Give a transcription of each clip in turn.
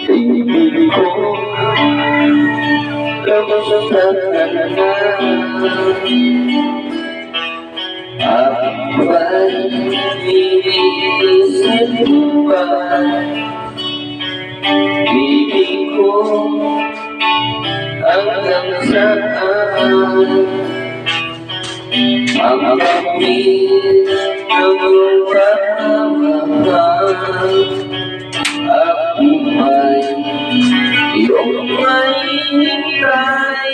Kaibigan ko, kamusta ka na? Ako ba'y iniisip pa? Ibig ko hanggang saan ang kapit ng pagmamahal. Ako ay iyong may hintay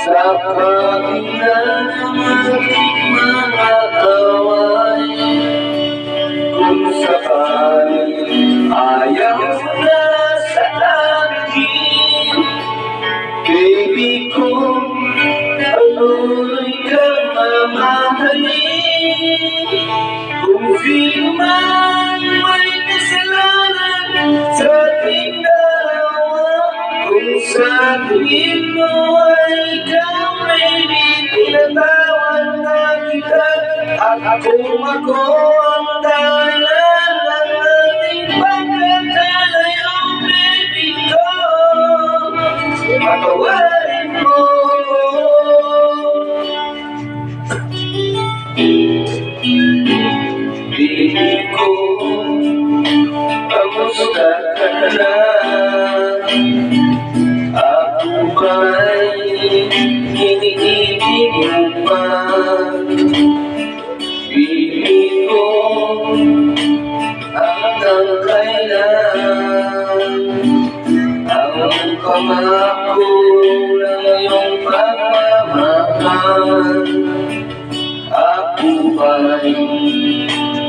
sa kabila ng aking mga away. Kung sakali ayaw na sa akin, baby ko, patuloy kang mamahalin. Kung sino man may kasalanan sa ating dalawa, kung sa tingin mo ay ikaw may pinatawad na kita, at ako ang dahilan ng ating pagkakalayo, baby ko. Patawarin mo ako. Baby ko, kamusta ka na? Ako ba'y iniibig mo pa? Baby ko, hanggang kailan ang pangako ng iyong pagmamahal? Ako ba'y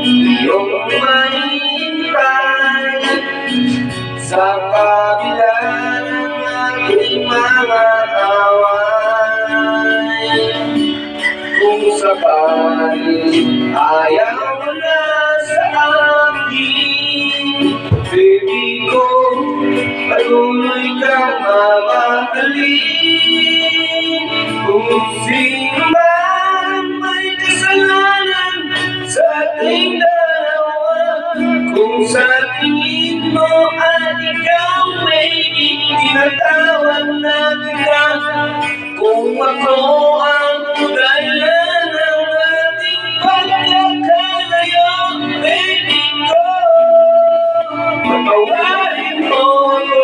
iyong mahintay sa kabila ng aking mga away? Kung sakali ayaw na sa akin, baby ko, patuloy kang mamahalin. Kung sino man may kasalanan sa ating dalawa, kung sa tingin mo at ikaw may tinatawag na kita, kung ako ang dahilan ng ating pagkakalayo, baby ko, patawarin mo ako.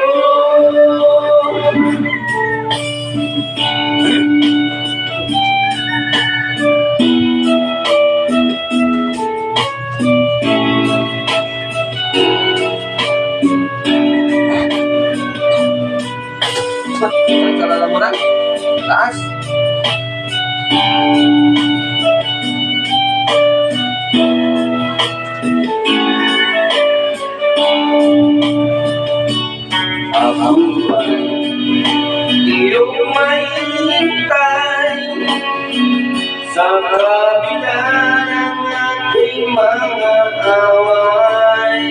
Kalala mo na? Taas? Ako ba'y iyong may hintay sa kabila ng ating mga away?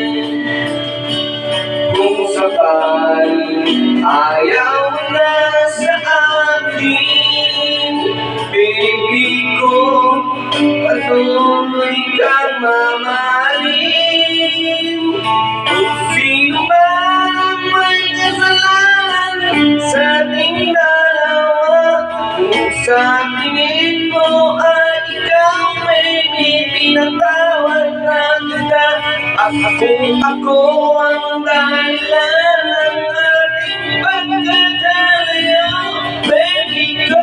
Kung sakali ayaw na sa akin, baby ko, patuloy kang mamahalin. Kung sino man may kasalanan sa ating dalawa, kung sa tingin mo ay ikaw may pinatawad na kita, at ako ang dahilan ng ating pagkakalayo, baby ko,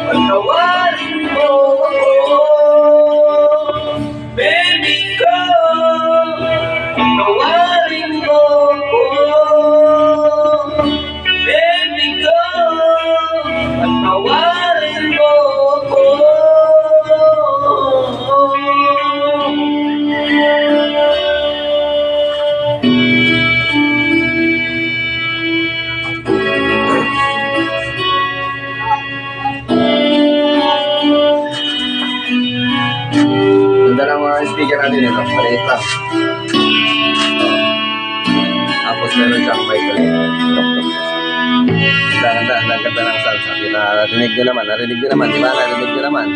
patawarin mo ako. Baby ko, patawarin mo ako. Baby ko, patawarin mo ako. Ganda ng mga speaker natin ito, maliit lang. Tapos meron siyang mic ulit. Narinig nyo naman, di ba? Narinig nyo naman.